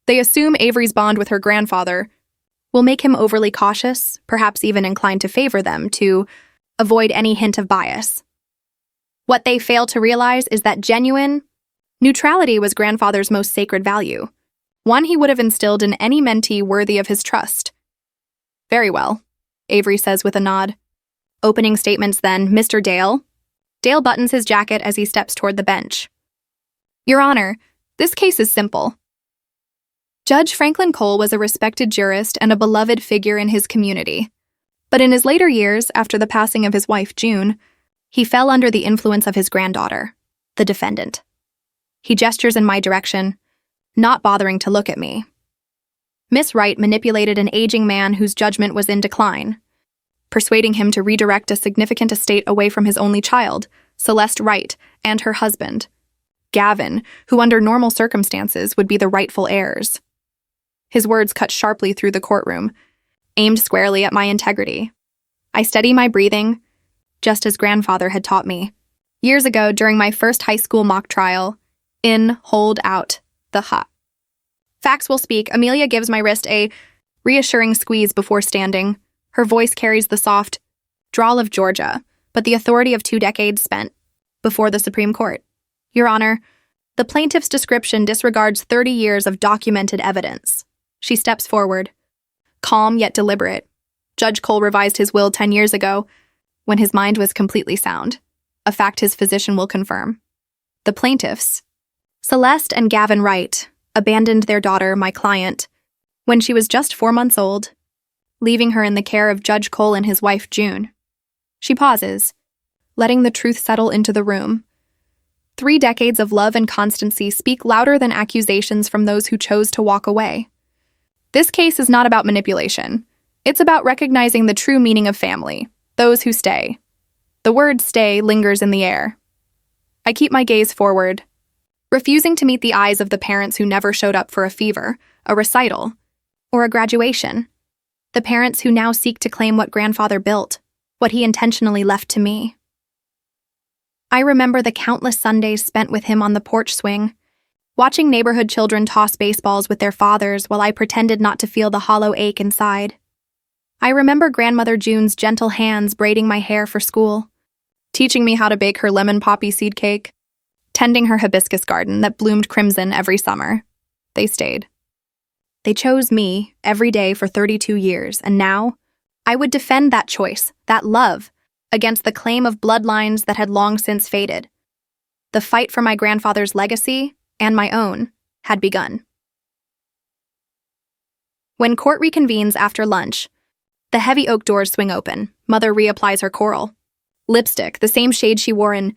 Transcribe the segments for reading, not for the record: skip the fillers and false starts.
They assume Avery's bond with her grandfather will make him overly cautious, perhaps even inclined to favor them, to avoid any hint of bias. What they fail to realize is that genuine neutrality was grandfather's most sacred value, one he would have instilled in any mentee worthy of his trust. "Very well," Avery says with a nod. Opening statements then, "Mr. Dale." Dale buttons his jacket as he steps toward the bench. "Your Honor, this case is simple." Judge Franklin Cole was a respected jurist and a beloved figure in his community. But in his later years, after the passing of his wife, June, he fell under the influence of his granddaughter, the defendant. He gestures in my direction, not bothering to look at me. Miss Wright manipulated an aging man whose judgment was in decline, persuading him to redirect a significant estate away from his only child, Celeste Wright, and her husband, Gavin, who under normal circumstances would be the rightful heirs. His words cut sharply through the courtroom, aimed squarely at my integrity. I steady my breathing, just as grandfather had taught me. Years ago, during my first high school mock trial, in, hold, out, the hot. Facts will speak. Amelia gives my wrist a reassuring squeeze before standing. Her voice carries the soft drawl of Georgia, but the authority of 2 decades spent before the Supreme Court. "Your Honor, the plaintiff's description disregards 30 years of documented evidence." She steps forward, calm yet deliberate. Judge Cole revised his will 10 years ago, when his mind was completely sound, a fact his physician will confirm. The plaintiffs, Celeste and Gavin Wright, abandoned their daughter, my client, when she was just 4 months old, leaving her in the care of Judge Cole and his wife, June. She pauses, letting the truth settle into the room. 3 decades of love and constancy speak louder than accusations from those who chose to walk away. This case is not about manipulation. It's about recognizing the true meaning of family, those who stay. The word stay lingers in the air. I keep my gaze forward, refusing to meet the eyes of the parents who never showed up for a fever, a recital, or a graduation. The parents who now seek to claim what grandfather built, what he intentionally left to me. I remember the countless Sundays spent with him on the porch swing, watching neighborhood children toss baseballs with their fathers while I pretended not to feel the hollow ache inside. I remember Grandmother June's gentle hands braiding my hair for school, teaching me how to bake her lemon poppy seed cake, tending her hibiscus garden that bloomed crimson every summer. They stayed. They chose me every day for 32 years, and now I would defend that choice, that love, against the claim of bloodlines that had long since faded. The fight for my grandfather's legacy, and my own, had begun. When court reconvenes after lunch, the heavy oak doors swing open. Mother reapplies her coral lipstick, the same shade she wore in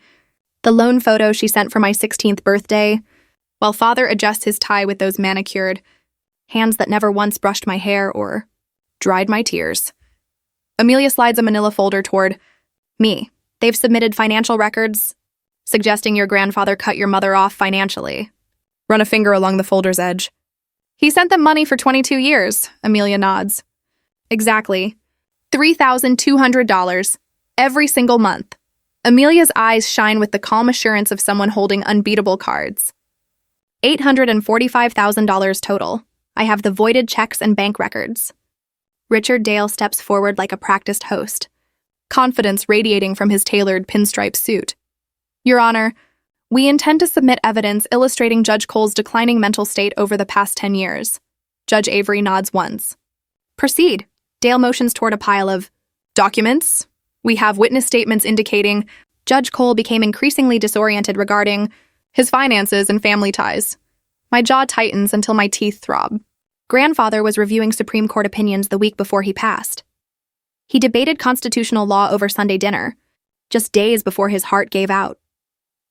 the lone photo she sent for my 16th birthday, while father adjusts his tie with those manicured hands that never once brushed my hair or dried my tears. Amelia slides a manila folder toward me. "They've submitted financial records suggesting your grandfather cut your mother off financially." Run a finger along the folder's edge. "He sent them money for 22 years, Amelia nods. "Exactly. $3,200 every single month." Amelia's eyes shine with the calm assurance of someone holding unbeatable cards. $845,000 total. I have the voided checks and bank records. Richard Dale steps forward like a practiced host, confidence radiating from his tailored pinstripe suit. "Your Honor, we intend to submit evidence illustrating Judge Cole's declining mental state over the past 10 years. Judge Avery nods once. "Proceed." Dale motions toward a pile of documents. "We have witness statements indicating Judge Cole became increasingly disoriented regarding his finances and family ties." My jaw tightens until my teeth throb. Grandfather was reviewing Supreme Court opinions the week before he passed. He debated constitutional law over Sunday dinner, just days before his heart gave out.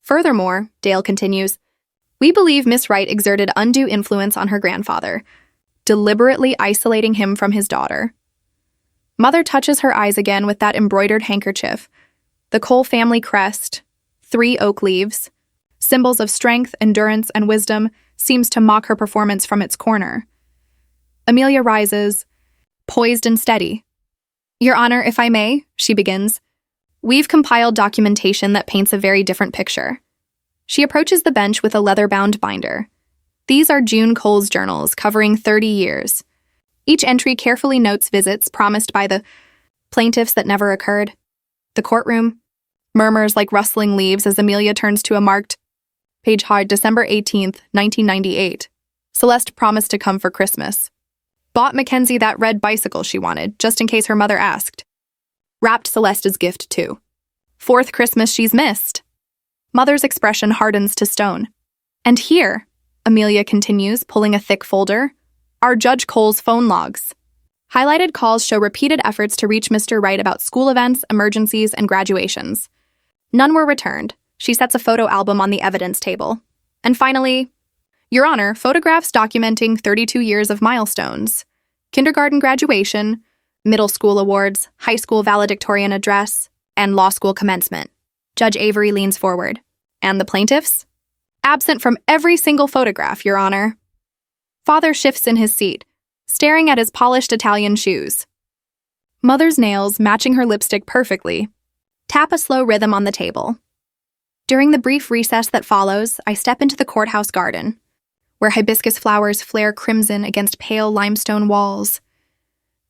Furthermore, Dale continues, we believe Miss Wright exerted undue influence on her grandfather, deliberately isolating him from his daughter. Mother touches her eyes again with that embroidered handkerchief, the Cole family crest, 3 oak leaves, symbols of strength, endurance, and wisdom, seems to mock her performance from its corner. Amelia rises, poised and steady. "Your Honor, if I may," she begins, "we've compiled documentation that paints a very different picture." She approaches the bench with a leather-bound binder. These are June Cole's journals covering 30 years. Each entry carefully notes visits promised by the plaintiffs that never occurred. The courtroom murmurs like rustling leaves as Amelia turns to a marked page hard December 18th, 1998. Celeste promised to come for Christmas. Bought Mackenzie that red bicycle she wanted, just in case her mother asked. Wrapped Celeste's gift, too. Fourth Christmas she's missed. Mother's expression hardens to stone. And here, Amelia continues, pulling a thick folder, are Judge Cole's phone logs. Highlighted calls show repeated efforts to reach Mr. Wright about school events, emergencies, and graduations. None were returned. She sets a photo album on the evidence table. And finally, Your Honor, photographs documenting 32 years of milestones. Kindergarten graduation, middle school awards, high school valedictorian address, and law school commencement. Judge Avery leans forward. And the plaintiffs? Absent from every single photograph, Your Honor. Father shifts in his seat, staring at his polished Italian shoes. Mother's nails, matching her lipstick perfectly, tap a slow rhythm on the table. During the brief recess that follows, I step into the courthouse garden, where hibiscus flowers flare crimson against pale limestone walls.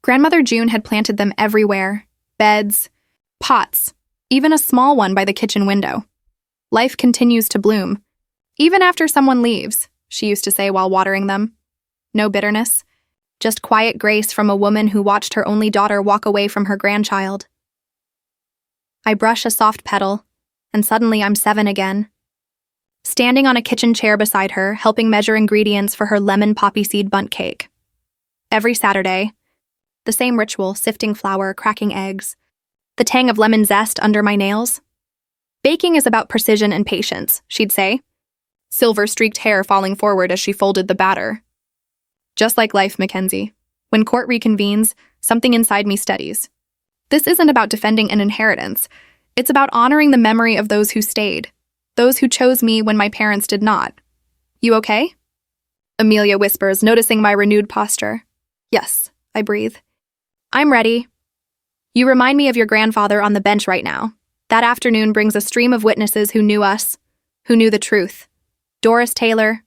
Grandmother June had planted them everywhere, beds, pots, even a small one by the kitchen window. Life continues to bloom, even after someone leaves, she used to say while watering them. No bitterness, just quiet grace from a woman who watched her only daughter walk away from her grandchild. I brush a soft petal, and suddenly I'm 7 again. Standing on a kitchen chair beside her, helping measure ingredients for her lemon poppy seed bundt cake. Every Saturday, the same ritual, sifting flour, cracking eggs, the tang of lemon zest under my nails. Baking is about precision and patience, she'd say, silver-streaked hair falling forward as she folded the batter. Just like life, Mackenzie. When court reconvenes, something inside me steadies. This isn't about defending an inheritance. It's about honoring the memory of those who stayed, those who chose me when my parents did not. You okay? Amelia whispers, noticing my renewed posture. Yes, I breathe. I'm ready. You remind me of your grandfather on the bench right now. That afternoon brings a stream of witnesses who knew us, who knew the truth. Doris Taylor,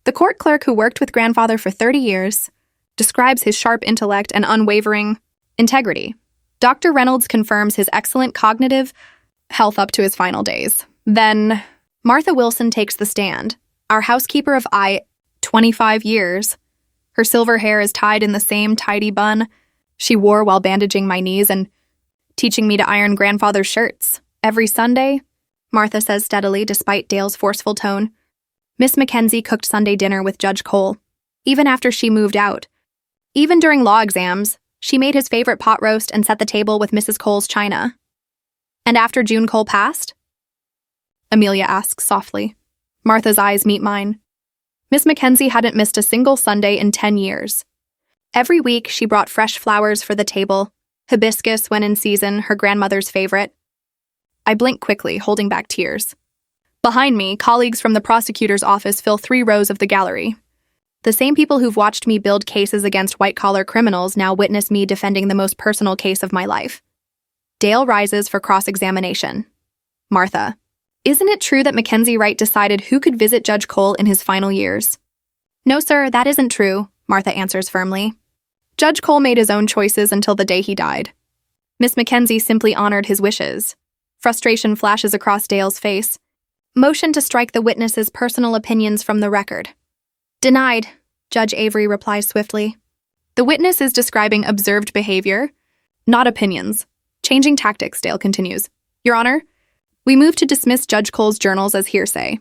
the court clerk who worked with grandfather for 30 years, describes his sharp intellect and unwavering integrity. Dr. Reynolds confirms his excellent cognitive health up to his final days. Then, Martha Wilson takes the stand, our housekeeper of 25 years. Her silver hair is tied in the same tidy bun she wore while bandaging my knees and teaching me to iron grandfather's shirts. Every Sunday, Martha says steadily despite Dale's forceful tone, Miss Mackenzie cooked Sunday dinner with Judge Cole, even after she moved out. Even during law exams, she made his favorite pot roast and set the table with Mrs. Cole's china. And after June Cole passed? Amelia asks softly. Martha's eyes meet mine. Miss Mackenzie hadn't missed a single Sunday in 10 years. Every week, she brought fresh flowers for the table, hibiscus when in season, her grandmother's favorite. I blink quickly, holding back tears. Behind me, colleagues from the prosecutor's office fill 3 rows of the gallery. The same people who've watched me build cases against white-collar criminals now witness me defending the most personal case of my life. Dale rises for cross-examination. Martha, isn't it true that Mackenzie Wright decided who could visit Judge Cole in his final years? No, sir, that isn't true, Martha answers firmly. Judge Cole made his own choices until the day he died. Miss Mackenzie simply honored his wishes. Frustration flashes across Dale's face. Motion to strike the witness's personal opinions from the record. Denied, Judge Avery replies swiftly. The witness is describing observed behavior, not opinions. Changing tactics, Dale continues. Your Honor, we move to dismiss Judge Cole's journals as hearsay.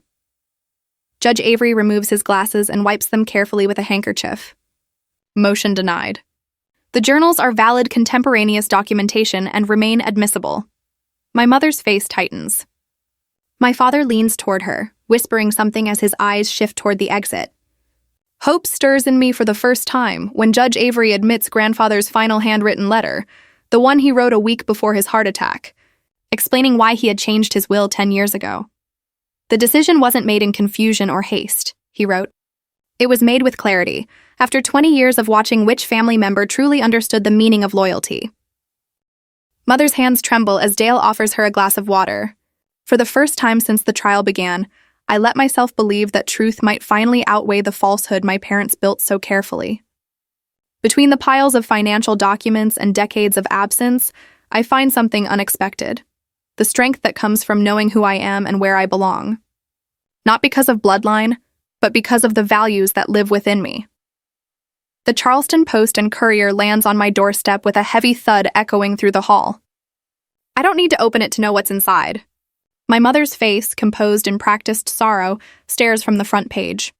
Judge Avery removes his glasses and wipes them carefully with a handkerchief. Motion denied. The journals are valid contemporaneous documentation and remain admissible. My mother's face tightens. My father leans toward her, whispering something as his eyes shift toward the exit. Hope stirs in me for the first time when Judge Avery admits grandfather's final handwritten letter, the one he wrote a week before his heart attack, explaining why he had changed his will 10 years ago. The decision wasn't made in confusion or haste, he wrote. It was made with clarity, after 20 years of watching which family member truly understood the meaning of loyalty. Mother's hands tremble as Dale offers her a glass of water. For the first time since the trial began, I let myself believe that truth might finally outweigh the falsehood my parents built so carefully. Between the piles of financial documents and decades of absence, I find something unexpected. The strength that comes from knowing who I am and where I belong. Not because of bloodline, but because of the values that live within me. The Charleston Post and Courier lands on my doorstep with a heavy thud echoing through the hall. I don't need to open it to know what's inside. My mother's face, composed in practiced sorrow, stares from the front page.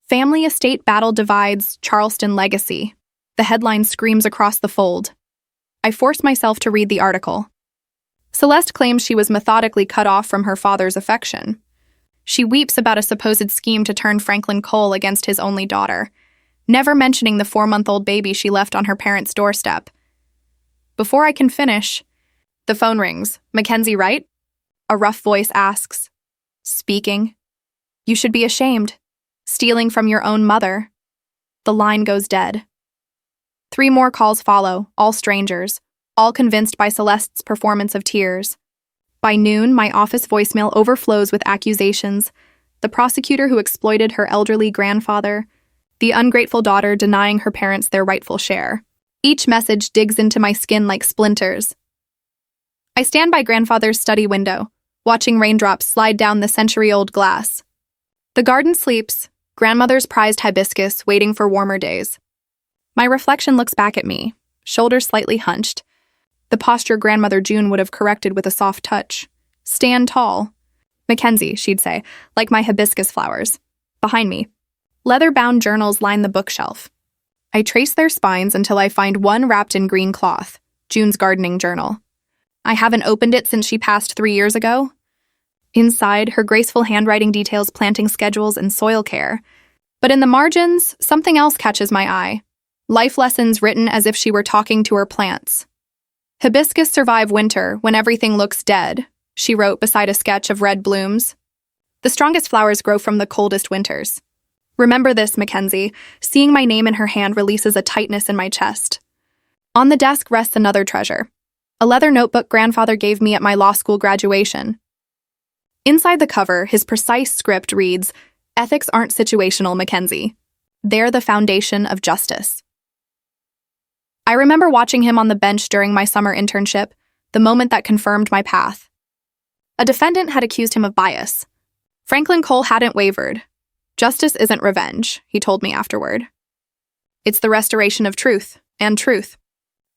Family estate battle divides, Charleston legacy. The headline screams across the fold. I force myself to read the article. Celeste claims she was methodically cut off from her father's affection. She weeps about a supposed scheme to turn Franklin Cole against his only daughter, never mentioning the 4-month-old baby she left on her parents' doorstep. Before I can finish, the phone rings. Mackenzie, right? A rough voice asks. Speaking. You should be ashamed. Stealing from your own mother. The line goes dead. 3 more calls follow, all strangers, all convinced by Celeste's performance of tears. By noon, my office voicemail overflows with accusations. The prosecutor who exploited her elderly grandfather, the ungrateful daughter denying her parents their rightful share. Each message digs into my skin like splinters. I stand by grandfather's study window, watching raindrops slide down the century-old glass. The garden sleeps, grandmother's prized hibiscus waiting for warmer days. My reflection looks back at me, shoulders slightly hunched. The posture grandmother June would have corrected with a soft touch. Stand tall. Mackenzie, she'd say, like my hibiscus flowers. Behind me. Leather-bound journals line the bookshelf. I trace their spines until I find one wrapped in green cloth, June's gardening journal. I haven't opened it since she passed 3 years ago. Inside, her graceful handwriting details planting schedules and soil care. But in the margins, something else catches my eye. Life lessons written as if she were talking to her plants. Hibiscus survive winter when everything looks dead, she wrote beside a sketch of red blooms. The strongest flowers grow from the coldest winters. Remember this, Mackenzie. Seeing my name in her hand releases a tightness in my chest. On the desk rests another treasure. A leather notebook grandfather gave me at my law school graduation. Inside the cover, his precise script reads, "Ethics aren't situational, Mackenzie. They're the foundation of justice." I remember watching him on the bench during my summer internship, the moment that confirmed my path. A defendant had accused him of bias. Franklin Cole hadn't wavered. Justice isn't revenge, he told me afterward. It's the restoration of truth, and truth.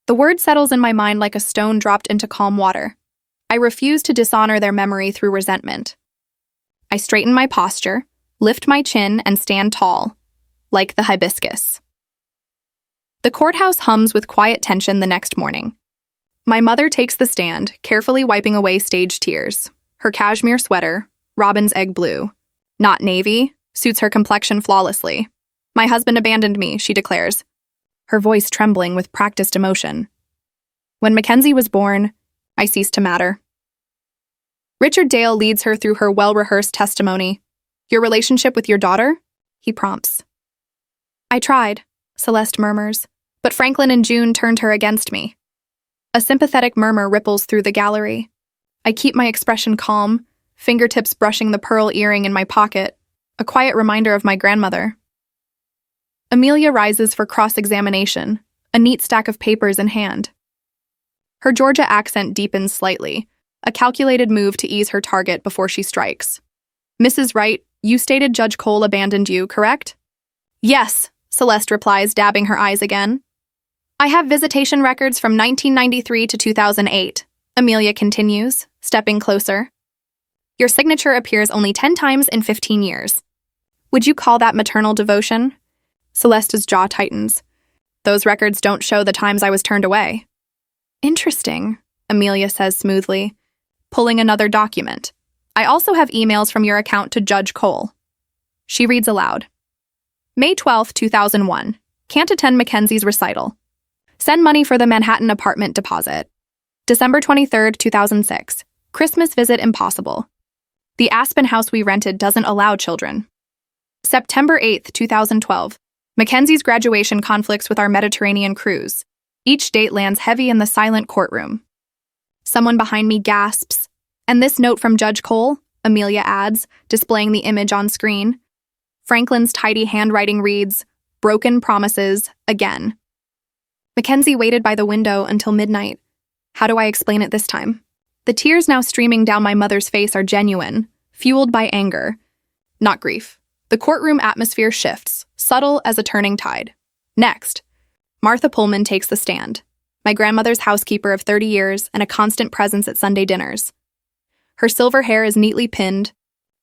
The word settles in my mind like a stone dropped into calm water. I refuse to dishonor their memory through resentment. I straighten my posture, lift my chin, and stand tall, like the hibiscus. The courthouse hums with quiet tension the next morning. My mother takes the stand, carefully wiping away stage tears. Her cashmere sweater, robin's egg blue, not navy, suits her complexion flawlessly. My husband abandoned me, she declares, her voice trembling with practiced emotion. When Mackenzie was born, I ceased to matter. Richard Dale leads her through her well-rehearsed testimony. Your relationship with your daughter? He prompts. I tried, Celeste murmurs, but Franklin and June turned her against me. A sympathetic murmur ripples through the gallery. I keep my expression calm, fingertips brushing the pearl earring in my pocket, a quiet reminder of my grandmother. Amelia rises for cross-examination, a neat stack of papers in hand. Her Georgia accent deepens slightly, a calculated move to ease her target before she strikes. Mrs. Wright, you stated Judge Cole abandoned you, correct? Yes, Celeste replies, dabbing her eyes again. I have visitation records from 1993 to 2008, Amelia continues, stepping closer. Your signature appears only 10 times in 15 years. Would you call that maternal devotion? Celeste's jaw tightens. Those records don't show the times I was turned away. Interesting, Amelia says smoothly, pulling another document. I also have emails from your account to Judge Cole. She reads aloud. May 12, 2001. Can't attend Mackenzie's recital. Send money for the Manhattan apartment deposit. December 23, 2006. Christmas visit impossible. The Aspen house we rented doesn't allow children. September 8, 2012. Mackenzie's graduation conflicts with our Mediterranean cruise. Each date lands heavy in the silent courtroom. Someone behind me gasps. And this note from Judge Cole? Amelia adds, displaying the image on screen. Franklin's tidy handwriting reads, "Broken promises, again." Mackenzie waited by the window until midnight. How do I explain it this time? The tears now streaming down my mother's face are genuine, fueled by anger, not grief. The courtroom atmosphere shifts, subtle as a turning tide. Next, Martha Pullman takes the stand, my grandmother's housekeeper of 30 years and a constant presence at Sunday dinners. Her silver hair is neatly pinned,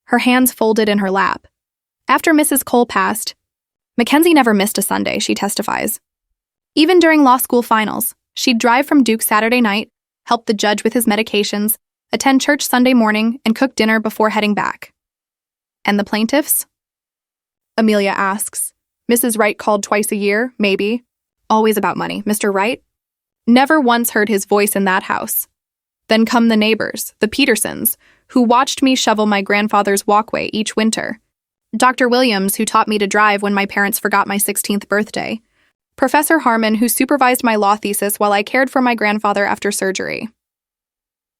her hands folded in her lap. After Mrs. Cole passed, Mackenzie never missed a Sunday, she testifies. Even during law school finals, she'd drive from Duke Saturday night, help the judge with his medications, attend church Sunday morning, and cook dinner before heading back. And the plaintiffs? Amelia asks. Mrs. Wright called twice a year, maybe. Always about money. Mr. Wright? Never once heard his voice in that house. Then come the neighbors, the Petersons, who watched me shovel my grandfather's walkway each winter. Dr. Williams, who taught me to drive when my parents forgot my 16th birthday. Professor Harmon, who supervised my law thesis while I cared for my grandfather after surgery.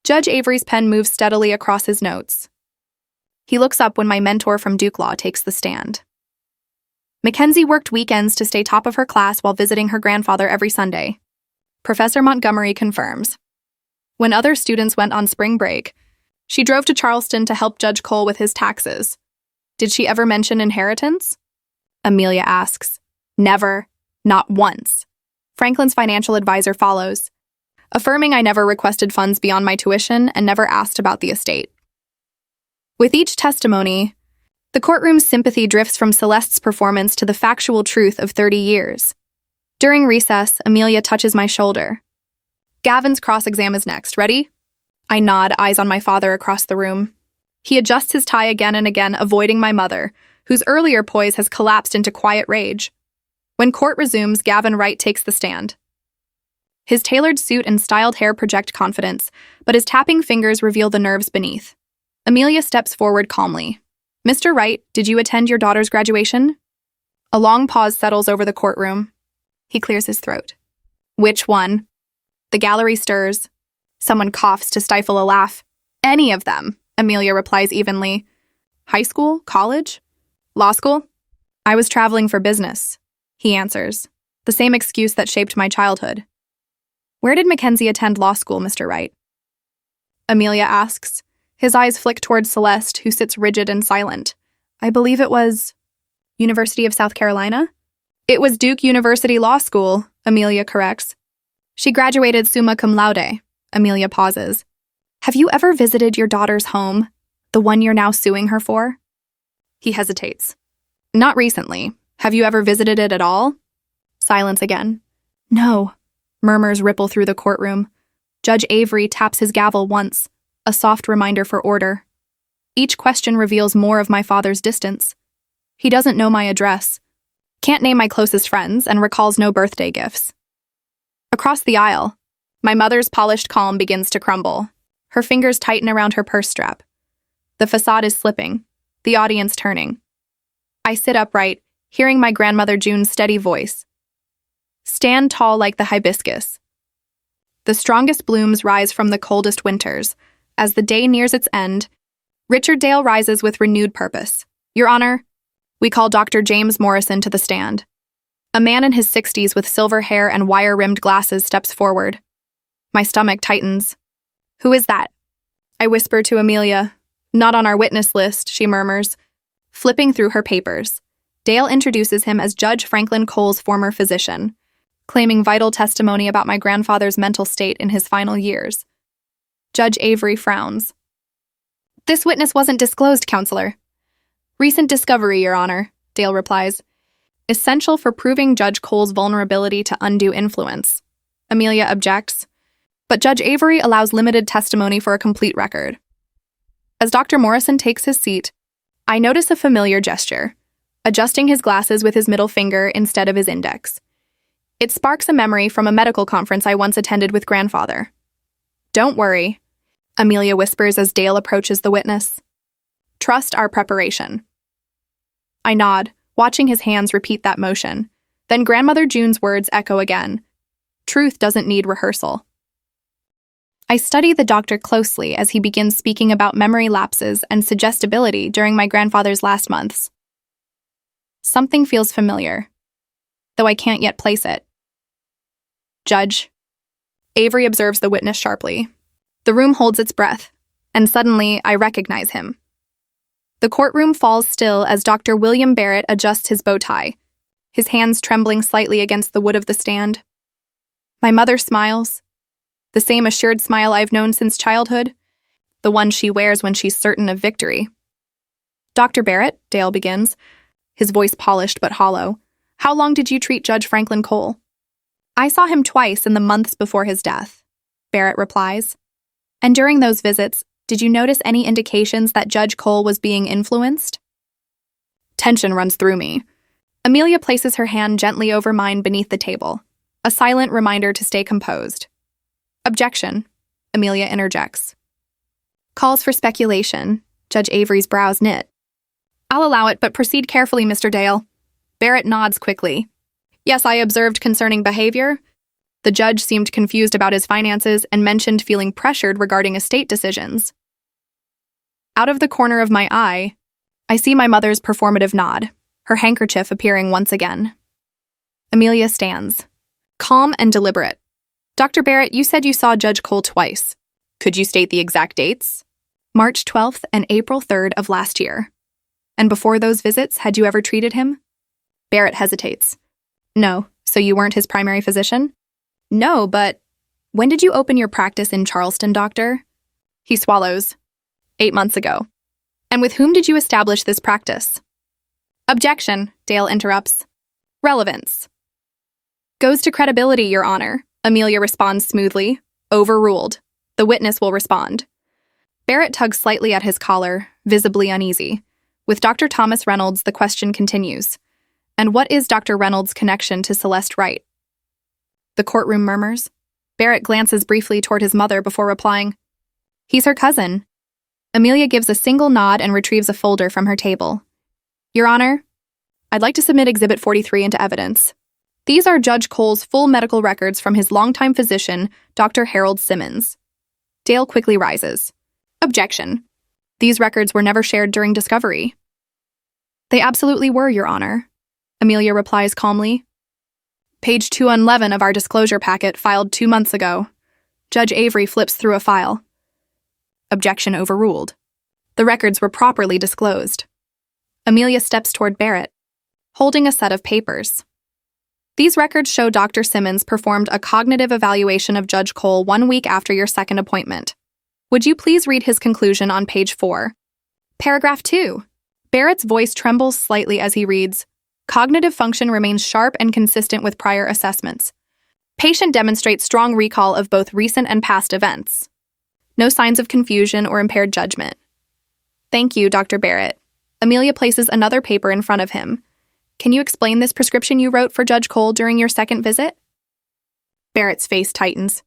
Judge Avery's pen moves steadily across his notes. He looks up when my mentor from Duke Law takes the stand. Mackenzie worked weekends to stay top of her class while visiting her grandfather every Sunday. Professor Montgomery confirms. When other students went on spring break, she drove to Charleston to help Judge Cole with his taxes. Did she ever mention inheritance? Amelia asks. Never. Not once. Franklin's financial advisor follows, affirming I never requested funds beyond my tuition and never asked about the estate. With each testimony, the courtroom's sympathy drifts from Celeste's performance to the factual truth of 30 years. During recess, Amelia touches my shoulder. Gavin's cross-exam is next. Ready? I nod, eyes on my father across the room. He adjusts his tie again and again, avoiding my mother, whose earlier poise has collapsed into quiet rage. When court resumes, Gavin Wright takes the stand. His tailored suit and styled hair project confidence, but his tapping fingers reveal the nerves beneath. Amelia steps forward calmly. Mr. Wright, did you attend your daughter's graduation? A long pause settles over the courtroom. He clears his throat. Which one? The gallery stirs. Someone coughs to stifle a laugh. Any of them, Amelia replies evenly. High school? College? Law school? I was traveling for business, he answers. The same excuse that shaped my childhood. Where did Mackenzie attend law school, Mr. Wright? Amelia asks. His eyes flick towards Celeste, who sits rigid and silent. I believe it was University of South Carolina? It was Duke University Law School, Amelia corrects. She graduated summa cum laude. Amelia pauses. Have you ever visited your daughter's home, the one you're now suing her for? He hesitates. Not recently. Have you ever visited it at all? Silence again. No. Murmurs ripple through the courtroom. Judge Avery taps his gavel once, a soft reminder for order. Each question reveals more of my father's distance. He doesn't know my address, can't name my closest friends, and recalls no birthday gifts. Across the aisle, my mother's polished calm begins to crumble. Her fingers tighten around her purse strap. The facade is slipping, the audience turning. I sit upright, hearing my grandmother June's steady voice. Stand tall like the hibiscus. The strongest blooms rise from the coldest winters. As the day nears its end, Richard Dale rises with renewed purpose. Your Honor, we call Dr. James Morrison to the stand. A man in his 60s with silver hair and wire-rimmed glasses steps forward. My stomach tightens. Who is that? I whisper to Amelia. Not on our witness list, she murmurs. Flipping through her papers, Dale introduces him as Judge Franklin Cole's former physician, claiming vital testimony about my grandfather's mental state in his final years. Judge Avery frowns. This witness wasn't disclosed, Counselor. Recent discovery, Your Honor, Dale replies. Essential for proving Judge Cole's vulnerability to undue influence. Amelia objects, but Judge Avery allows limited testimony for a complete record. As Dr. Morrison takes his seat, I notice a familiar gesture, adjusting his glasses with his middle finger instead of his index. It sparks a memory from a medical conference I once attended with grandfather. Don't worry, Amelia whispers as Dale approaches the witness. Trust our preparation. I nod, watching his hands repeat that motion. Then Grandmother June's words echo again. Truth doesn't need rehearsal. I study the doctor closely as he begins speaking about memory lapses and suggestibility during my grandfather's last months. Something feels familiar, though I can't yet place it. Judge. Avery observes the witness sharply. The room holds its breath, and suddenly I recognize him. The courtroom falls still as Dr. William Barrett adjusts his bow tie, his hands trembling slightly against the wood of the stand. My mother smiles, the same assured smile I've known since childhood, the one she wears when she's certain of victory. Dr. Barrett, Dale begins, his voice polished but hollow. How long did you treat Judge Franklin Cole? I saw him twice in the months before his death, Barrett replies. And during those visits, did you notice any indications that Judge Cole was being influenced? Tension runs through me. Amelia places her hand gently over mine beneath the table, a silent reminder to stay composed. Objection, Amelia interjects. Calls for speculation. Judge Avery's brows knit. I'll allow it, but proceed carefully, Mr. Dale. Barrett nods quickly. Yes, I observed concerning behavior. The judge seemed confused about his finances and mentioned feeling pressured regarding estate decisions. Out of the corner of my eye, I see my mother's performative nod, her handkerchief appearing once again. Amelia stands, calm and deliberate. Dr. Barrett, you said you saw Judge Cole twice. Could you state the exact dates? March 12th and April 3rd of last year. And before those visits, had you ever treated him? Barrett hesitates. No, so you weren't his primary physician? No, but when did you open your practice in Charleston, doctor? He swallows. 8 months ago. And with whom did you establish this practice? Objection, Dale interrupts. Relevance. Goes to credibility, Your Honor. Amelia responds smoothly. Overruled. The witness will respond. Barrett tugs slightly at his collar, visibly uneasy. With Dr. Thomas Reynolds, the question continues. And what is Dr. Reynolds' connection to Celeste Wright? The courtroom murmurs. Barrett glances briefly toward his mother before replying. He's her cousin. Amelia gives a single nod and retrieves a folder from her table. Your Honor, I'd like to submit Exhibit 43 into evidence. These are Judge Cole's full medical records from his longtime physician, Dr. Harold Simmons. Dale quickly rises. Objection. These records were never shared during discovery. They absolutely were, Your Honor. Amelia replies calmly. Page 211 of our disclosure packet filed 2 months ago. Judge Avery flips through a file. Objection overruled. The records were properly disclosed. Amelia steps toward Barrett, holding a set of papers. These records show Dr. Simmons performed a cognitive evaluation of Judge Cole 1 week after your second appointment. Would you please read his conclusion on page 4? Paragraph 2. Barrett's voice trembles slightly as he reads, Cognitive function remains sharp and consistent with prior assessments. Patient demonstrates strong recall of both recent and past events. No signs of confusion or impaired judgment. Thank you, Dr. Barrett. Amelia places another paper in front of him. Can you explain this prescription you wrote for Judge Cole during your second visit? Barrett's face tightens.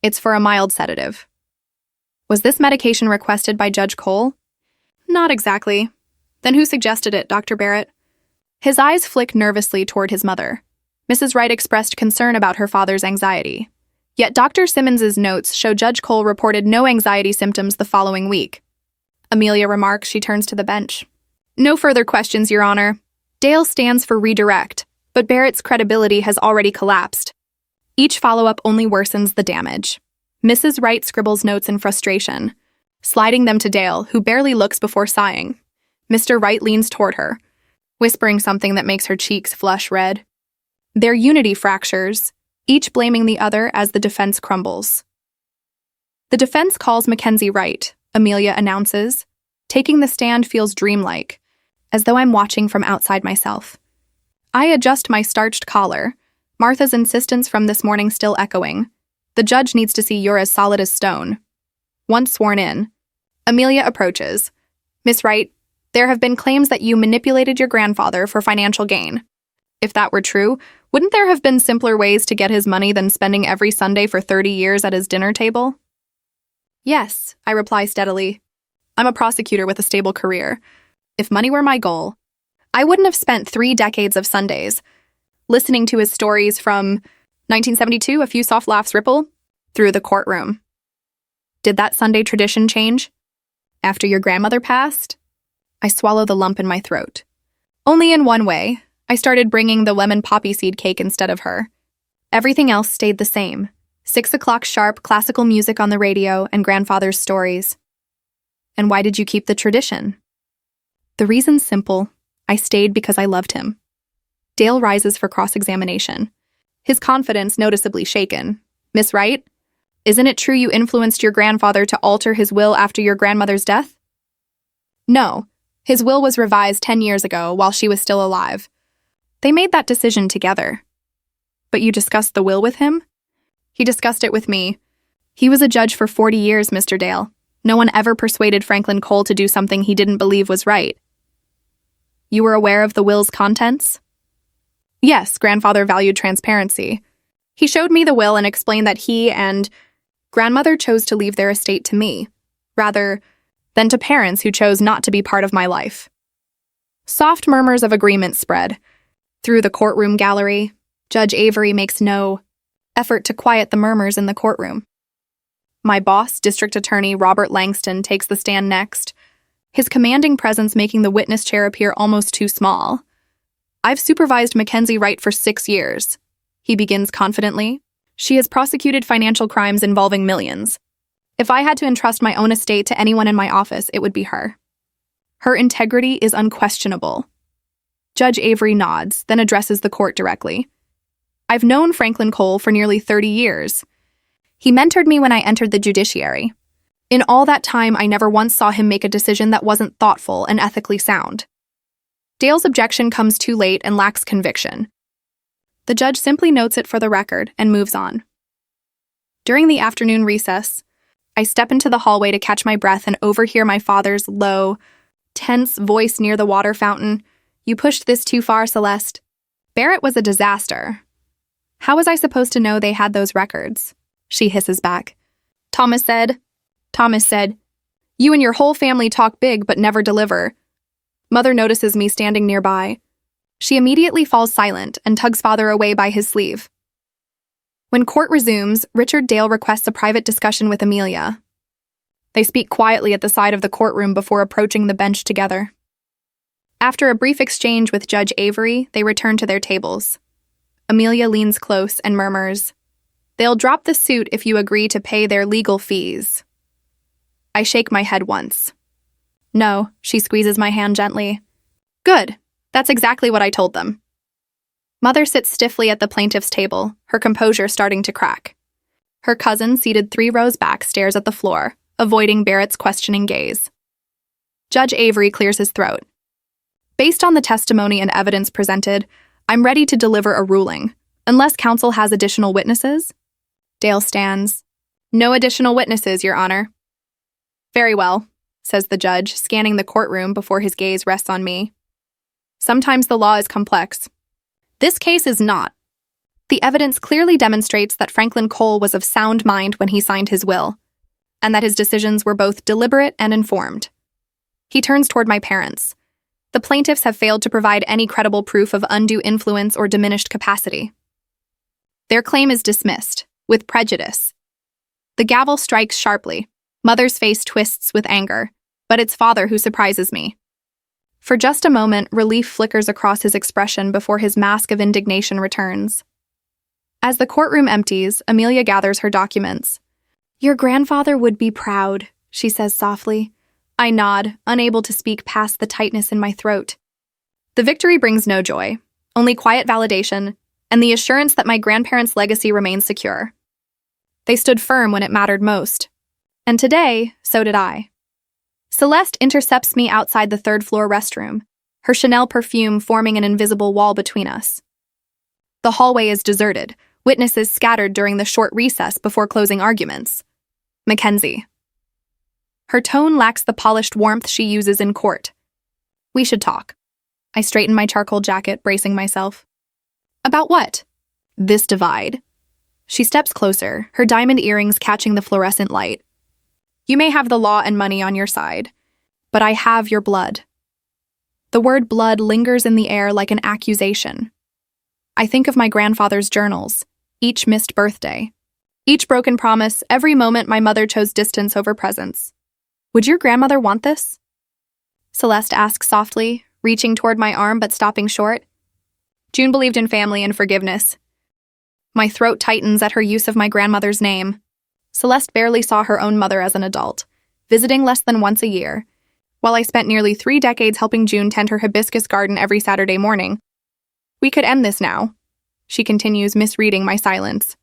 It's for a mild sedative. Was this medication requested by Judge Cole? Not exactly. Then who suggested it, Dr. Barrett? His eyes flick nervously toward his mother. Mrs. Wright expressed concern about her father's anxiety. Yet Dr. Simmons's notes show Judge Cole reported no anxiety symptoms the following week. Amelia remarks. She turns to the bench. No further questions, Your Honor. Dale stands for redirect, but Barrett's credibility has already collapsed. Each follow-up only worsens the damage. Mrs. Wright scribbles notes in frustration, sliding them to Dale, who barely looks before sighing. Mr. Wright leans toward her, whispering something that makes her cheeks flush red. Their unity fractures, each blaming the other as the defense crumbles. The defense calls Mackenzie Wright, Amelia announces. Taking the stand feels dreamlike, as though I'm watching from outside myself. I adjust my starched collar, Martha's insistence from this morning still echoing. The judge needs to see you're as solid as stone. Once sworn in, Amelia approaches. Miss Wright, there have been claims that you manipulated your grandfather for financial gain. If that were true, wouldn't there have been simpler ways to get his money than spending every Sunday for 30 years at his dinner table? Yes, I reply steadily. I'm a prosecutor with a stable career. If money were my goal, I wouldn't have spent 3 decades of Sundays listening to his stories from 1972, A Few Soft Laughs Ripple, through the courtroom. Did that Sunday tradition change? After your grandmother passed? I swallow the lump in my throat. Only in one way. I started bringing the lemon poppy seed cake instead of her. Everything else stayed the same. 6 o'clock sharp, classical music on the radio, and grandfather's stories. And why did you keep the tradition? The reason's simple. I stayed because I loved him. Dale rises for cross-examination, his confidence noticeably shaken. Miss Wright, isn't it true you influenced your grandfather to alter his will after your grandmother's death? No. His will was revised 10 years ago while she was still alive. They made that decision together. But you discussed the will with him? He discussed it with me. He was a judge for 40 years, Mr. Dale. No one ever persuaded Franklin Cole to do something he didn't believe was right. You were aware of the will's contents? Yes, grandfather valued transparency. He showed me the will and explained that he and grandmother chose to leave their estate to me, rather than to parents who chose not to be part of my life. Soft murmurs of agreement spread. Through the courtroom gallery, Judge Avery makes no effort to quiet the murmurs in the courtroom. My boss, District Attorney Robert Langston, takes the stand next, his commanding presence making the witness chair appear almost too small. I've supervised Mackenzie Wright for 6 years. He begins confidently. She has prosecuted financial crimes involving millions. If I had to entrust my own estate to anyone in my office, it would be her. Her integrity is unquestionable. Judge Avery nods, then addresses the court directly. I've known Franklin Cole for nearly 30 years. He mentored me when I entered the judiciary. In all that time, I never once saw him make a decision that wasn't thoughtful and ethically sound. Dale's objection comes too late and lacks conviction. The judge simply notes it for the record and moves on. During the afternoon recess, I step into the hallway to catch my breath and overhear my father's low, tense voice near the water fountain. You pushed this too far, Celeste. Barrett was a disaster. How was I supposed to know they had those records? She hisses back. Thomas said, you and your whole family talk big but never deliver. Mother notices me standing nearby. She immediately falls silent and tugs father away by his sleeve. When court resumes, Richard Dale requests a private discussion with Amelia. They speak quietly at the side of the courtroom before approaching the bench together. After a brief exchange with Judge Avery, they return to their tables. Amelia leans close and murmurs, "They'll drop the suit if you agree to pay their legal fees." I shake my head once. "No," she squeezes my hand gently. "Good. That's exactly what I told them." Mother sits stiffly at the plaintiff's table, her composure starting to crack. Her cousin, seated 3 rows back, stares at the floor, avoiding Barrett's questioning gaze. Judge Avery clears his throat. Based on the testimony and evidence presented, I'm ready to deliver a ruling, unless counsel has additional witnesses. Dale stands. "No additional witnesses, Your Honor." "Very well," says the judge, scanning the courtroom before his gaze rests on me. "Sometimes the law is complex. This case is not. The evidence clearly demonstrates that Franklin Cole was of sound mind when he signed his will, and that his decisions were both deliberate and informed." He turns toward my parents. The plaintiffs have failed to provide any credible proof of undue influence or diminished capacity. Their claim is dismissed, with prejudice. The gavel strikes sharply. Mother's face twists with anger, but it's father who surprises me. For just a moment, relief flickers across his expression before his mask of indignation returns. As the courtroom empties, Amelia gathers her documents. "Your grandfather would be proud," she says softly. I nod, unable to speak past the tightness in my throat. The victory brings no joy, only quiet validation, and the assurance that my grandparents' legacy remains secure. They stood firm when it mattered most. And today, so did I. Celeste intercepts me outside the 3rd-floor restroom, her Chanel perfume forming an invisible wall between us. The hallway is deserted, witnesses scattered during the short recess before closing arguments. Mackenzie. Her tone lacks the polished warmth she uses in court. "We should talk." I straighten my charcoal jacket, bracing myself. "About what?" "This divide." She steps closer, her diamond earrings catching the fluorescent light. "You may have the law and money on your side, but I have your blood." The word blood lingers in the air like an accusation. I think of my grandfather's journals, each missed birthday, Each broken promise, every moment my mother chose distance over presence. Would your grandmother want this? Celeste asked softly, reaching toward my arm but stopping short. June believed in family and forgiveness. My throat tightens at her use of my grandmother's name. Celeste barely saw her own mother as an adult, visiting less than once a year. While I spent nearly 3 decades helping June tend her hibiscus garden every Saturday morning. We could end this now, she continues, misreading my silence.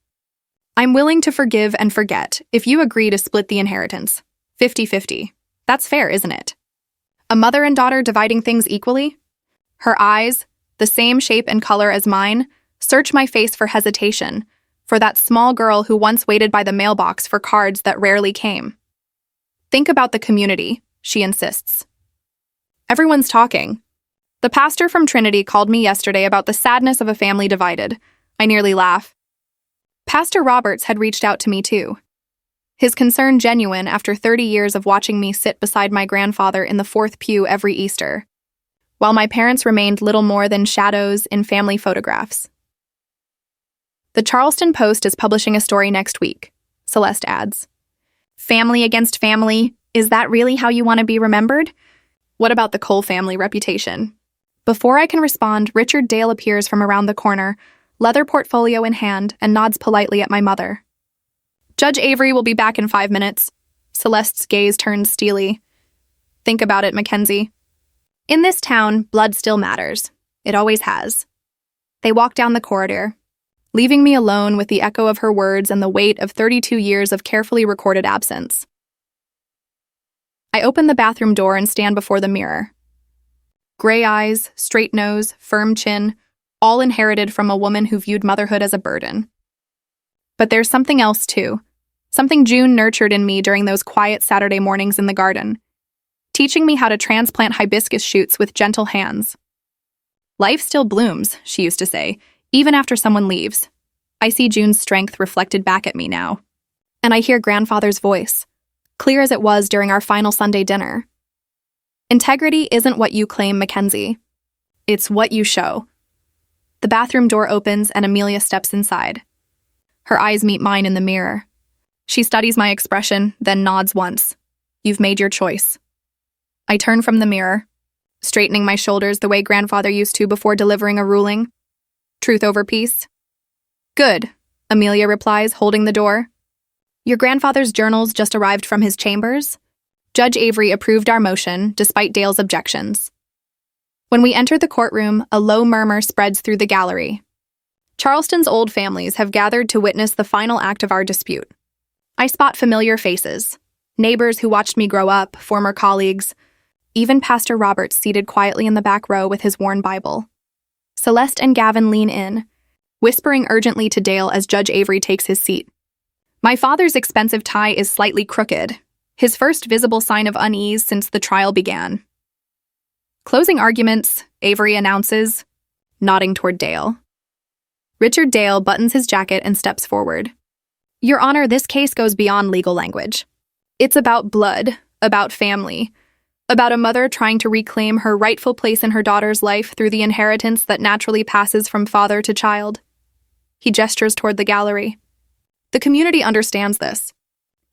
I'm willing to forgive and forget if you agree to split the inheritance. 50-50. That's fair, isn't it? A mother and daughter dividing things equally? Her eyes, the same shape and color as mine, search my face for hesitation, for that small girl who once waited by the mailbox for cards that rarely came. Think about the community, she insists. Everyone's talking. The pastor from Trinity called me yesterday about the sadness of a family divided. I nearly laugh. Pastor Roberts had reached out to me too. His concern genuine after 30 years of watching me sit beside my grandfather in the 4th pew every Easter, while my parents remained little more than shadows in family photographs. The Charleston Post is publishing a story next week, Celeste adds. Family against family, is that really how you want to be remembered? What about the Cole family reputation? Before I can respond, Richard Dale appears from around the corner, leather portfolio in hand, and nods politely at my mother. Judge Avery will be back in 5 minutes. Celeste's gaze turns steely. Think about it, Mackenzie. In this town, blood still matters. It always has. They walk down the corridor, leaving me alone with the echo of her words and the weight of 32 years of carefully recorded absence. I open the bathroom door and stand before the mirror. Gray eyes, straight nose, firm chin, all inherited from a woman who viewed motherhood as a burden. But there's something else, too. Something June nurtured in me during those quiet Saturday mornings in the garden, teaching me how to transplant hibiscus shoots with gentle hands. Life still blooms, she used to say, even after someone leaves. I see June's strength reflected back at me now. And I hear grandfather's voice, clear as it was during our final Sunday dinner. Integrity isn't what you claim, Mackenzie. It's what you show. The bathroom door opens and Amelia steps inside. Her eyes meet mine in the mirror. She studies my expression, then nods once. You've made your choice. I turn from the mirror, straightening my shoulders the way grandfather used to before delivering a ruling. Truth over peace. Good, Amelia replies, holding the door. Your grandfather's journals just arrived from his chambers? Judge Avery approved our motion, despite Dale's objections. When we enter the courtroom, a low murmur spreads through the gallery. Charleston's old families have gathered to witness the final act of our dispute. I spot familiar faces, neighbors who watched me grow up, former colleagues, even Pastor Roberts seated quietly in the back row with his worn Bible. Celeste and Gavin lean in, whispering urgently to Dale as Judge Avery takes his seat. My father's expensive tie is slightly crooked, his first visible sign of unease since the trial began. Closing arguments, Avery announces, nodding toward Dale. Richard Dale buttons his jacket and steps forward. Your Honor, this case goes beyond legal language. It's about blood, about family, about a mother trying to reclaim her rightful place in her daughter's life through the inheritance that naturally passes from father to child. He gestures toward the gallery. The community understands this.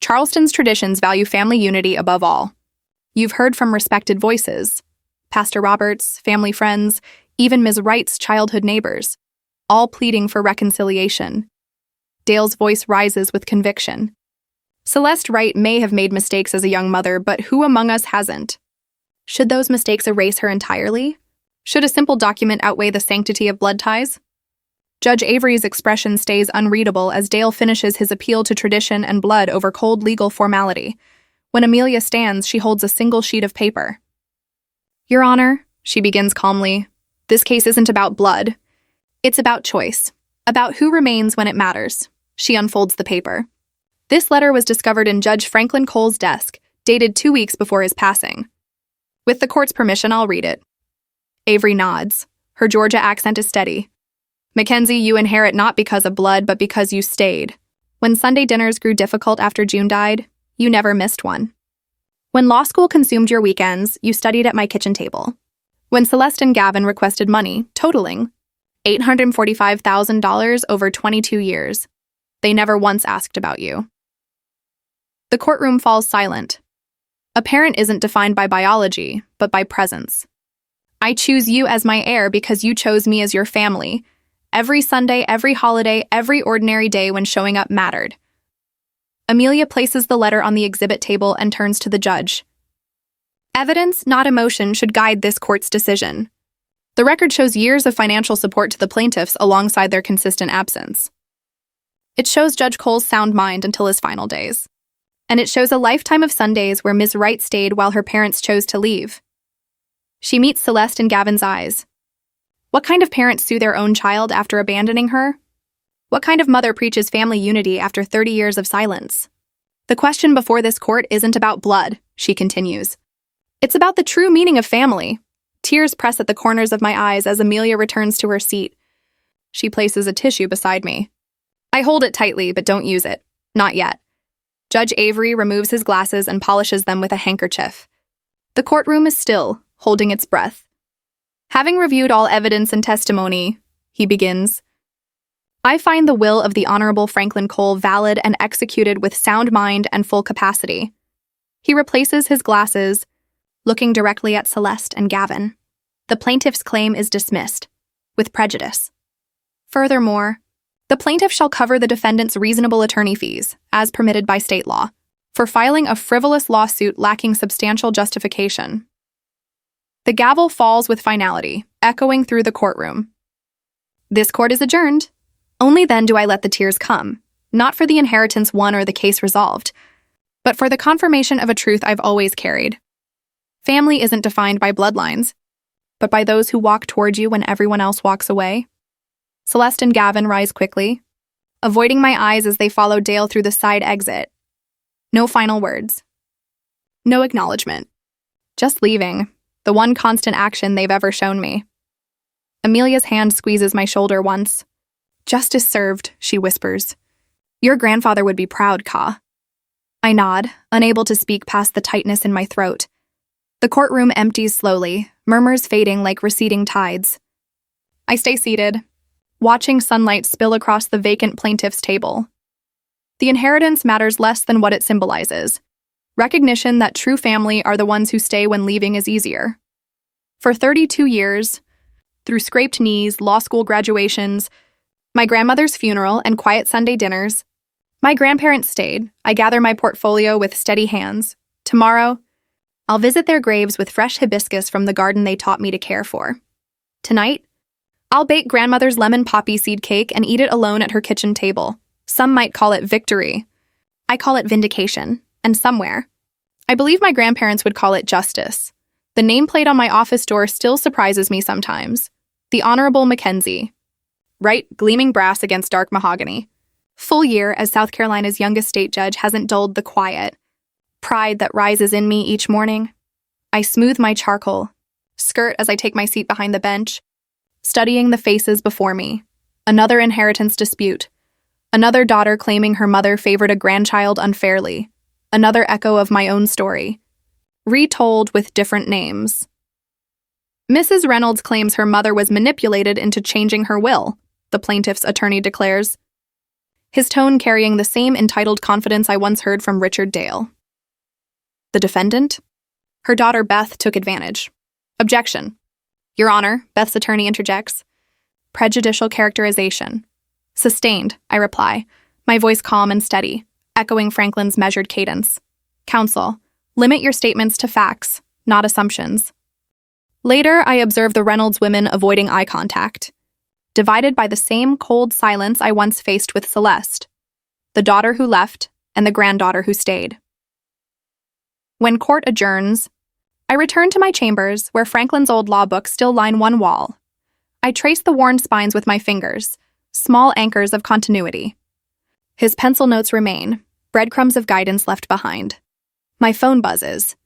Charleston's traditions value family unity above all. You've heard from respected voices, Pastor Roberts, family friends, even Ms. Wright's childhood neighbors, all pleading for reconciliation. Dale's voice rises with conviction. Celeste Wright may have made mistakes as a young mother, but who among us hasn't? Should those mistakes erase her entirely? Should a simple document outweigh the sanctity of blood ties? Judge Avery's expression stays unreadable as Dale finishes his appeal to tradition and blood over cold legal formality. When Amelia stands, she holds a single sheet of paper. Your Honor, she begins calmly, this case isn't about blood. It's about choice, about who remains when it matters. She unfolds the paper. This letter was discovered in Judge Franklin Cole's desk, dated 2 weeks before his passing. With the court's permission, I'll read it. Avery nods. Her Georgia accent is steady. Mackenzie, you inherit not because of blood, but because you stayed. When Sunday dinners grew difficult after June died, you never missed one. When law school consumed your weekends, you studied at my kitchen table. When Celeste and Gavin requested money, totaling $845,000 over 22 years, They never once asked about you. The courtroom falls silent. A parent isn't defined by biology, but by presence. I choose you as my heir because you chose me as your family. Every Sunday, every holiday, every ordinary day when showing up mattered. Amelia places the letter on the exhibit table and turns to the judge. Evidence, not emotion, should guide this court's decision. The record shows years of financial support to the plaintiffs alongside their consistent absence. It shows Judge Cole's sound mind until his final days. And it shows a lifetime of Sundays where Ms. Wright stayed while her parents chose to leave. She meets Celeste in Gavin's eyes. What kind of parent sue their own child after abandoning her? What kind of mother preaches family unity after 30 years of silence? The question before this court isn't about blood, she continues. It's about the true meaning of family. Tears press at the corners of my eyes as Amelia returns to her seat. She places a tissue beside me. I hold it tightly, but don't use it. Not yet. Judge Avery removes his glasses and polishes them with a handkerchief. The courtroom is still, holding its breath. Having reviewed all evidence and testimony, he begins, I find the will of the Honorable Franklin Cole valid and executed with sound mind and full capacity. He replaces his glasses, looking directly at Celeste and Gavin. The plaintiff's claim is dismissed, with prejudice. Furthermore, the plaintiff shall cover the defendant's reasonable attorney fees, as permitted by state law, for filing a frivolous lawsuit lacking substantial justification. The gavel falls with finality, echoing through the courtroom. This court is adjourned. Only then do I let the tears come, not for the inheritance won or the case resolved, but for the confirmation of a truth I've always carried. Family isn't defined by bloodlines, but by those who walk toward you when everyone else walks away. Celeste and Gavin rise quickly, avoiding my eyes as they follow Dale through the side exit. No final words. No acknowledgement. Just leaving, the one constant action they've ever shown me. Amelia's hand squeezes my shoulder once. Justice served, she whispers. Your grandfather would be proud, Ka. I nod, unable to speak past the tightness in my throat. The courtroom empties slowly, murmurs fading like receding tides. I stay seated, watching sunlight spill across the vacant plaintiff's table. The inheritance matters less than what it symbolizes. Recognition that true family are the ones who stay when leaving is easier. For 32 years, through scraped knees, law school graduations, my grandmother's funeral, and quiet Sunday dinners, my grandparents stayed. I gather my portfolio with steady hands. Tomorrow, I'll visit their graves with fresh hibiscus from the garden they taught me to care for. Tonight, I'll bake grandmother's lemon poppy seed cake and eat it alone at her kitchen table. Some might call it victory. I call it vindication, and somewhere, I believe my grandparents would call it justice. The nameplate on my office door still surprises me sometimes. The Honorable Mackenzie. Bright, gleaming brass against dark mahogany. Full year as South Carolina's youngest state judge hasn't dulled the quiet pride that rises in me each morning. I smooth my charcoal, skirt as I take my seat behind the bench, studying the faces before me. Another inheritance dispute. Another daughter claiming her mother favored a grandchild unfairly. Another echo of my own story, retold with different names. Mrs. Reynolds claims her mother was manipulated into changing her will, the plaintiff's attorney declares, his tone carrying the same entitled confidence I once heard from Richard Dale. The defendant? Her daughter Beth took advantage. Objection. Your Honor, Beth's attorney interjects. Prejudicial characterization. Sustained, I reply, my voice calm and steady, echoing Franklin's measured cadence. Counsel, limit your statements to facts, not assumptions. Later, I observe the Reynolds women avoiding eye contact, divided by the same cold silence I once faced with Celeste, the daughter who left and the granddaughter who stayed. When court adjourns, I return to my chambers where Franklin's old law books still line one wall. I trace the worn spines with my fingers, small anchors of continuity. His pencil notes remain, breadcrumbs of guidance left behind. My phone buzzes.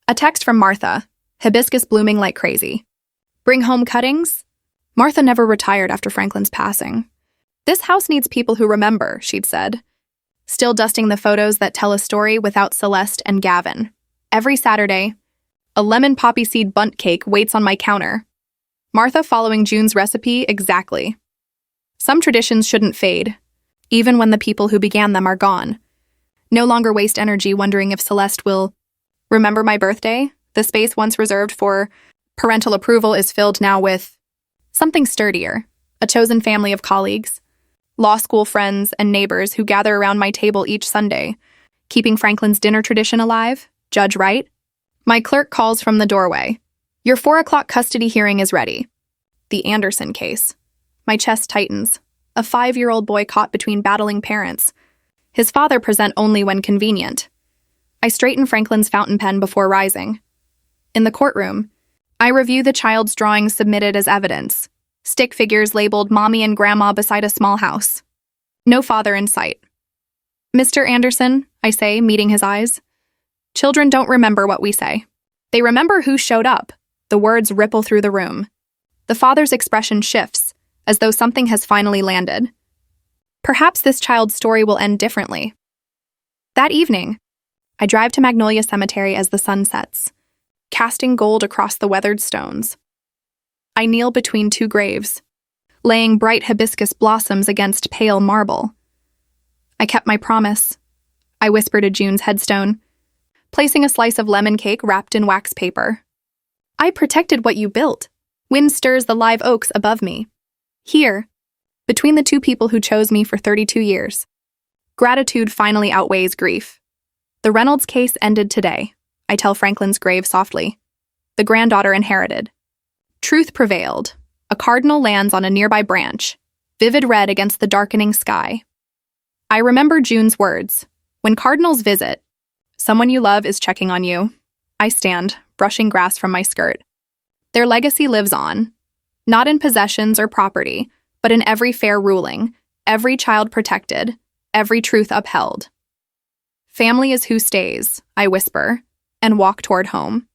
A text from Martha, hibiscus blooming like crazy. Bring home cuttings? Martha never retired after Franklin's passing. This house needs people who remember, she'd said. Still dusting the photos that tell a story without Celeste and Gavin. Every Saturday, a lemon poppy seed bundt cake waits on my counter. Martha following June's recipe exactly. Some traditions shouldn't fade. even when the people who began them are gone. No longer waste energy wondering if Celeste will remember my birthday. The space once reserved for parental approval is filled now with something sturdier, a chosen family of colleagues, law school friends, and neighbors who gather around my table each Sunday, keeping Franklin's dinner tradition alive. Judge Wright? My clerk calls from the doorway. Your 4 o'clock custody hearing is ready. The Anderson case. My chest tightens. A 5-year-old boy caught between battling parents. His father present only when convenient. I straighten Franklin's fountain pen before rising. In the courtroom, I review the child's drawings submitted as evidence. Stick figures labeled Mommy and Grandma beside a small house. No father in sight. Mr. Anderson, I say, meeting his eyes. Children don't remember what we say. They remember who showed up. The words ripple through the room. The father's expression shifts, as though something has finally landed. Perhaps this child's story will end differently. That evening, I drive to Magnolia Cemetery as the sun sets, casting gold across the weathered stones. I kneel between 2 graves, laying bright hibiscus blossoms against pale marble. I kept my promise, I whisper to June's headstone, placing a slice of lemon cake wrapped in wax paper. I protected what you built. Wind stirs the live oaks above me. Here, between the 2 people who chose me for 32 years. Gratitude finally outweighs grief. The Reynolds case ended today, I tell Franklin's grave softly. The granddaughter inherited. Truth prevailed. A cardinal lands on a nearby branch, vivid red against the darkening sky. I remember June's words. When cardinals visit, someone you love is checking on you. I stand, brushing grass from my skirt. Their legacy lives on, not in possessions or property, but in every fair ruling, every child protected, every truth upheld. Family is who stays, I whisper, and walk toward home.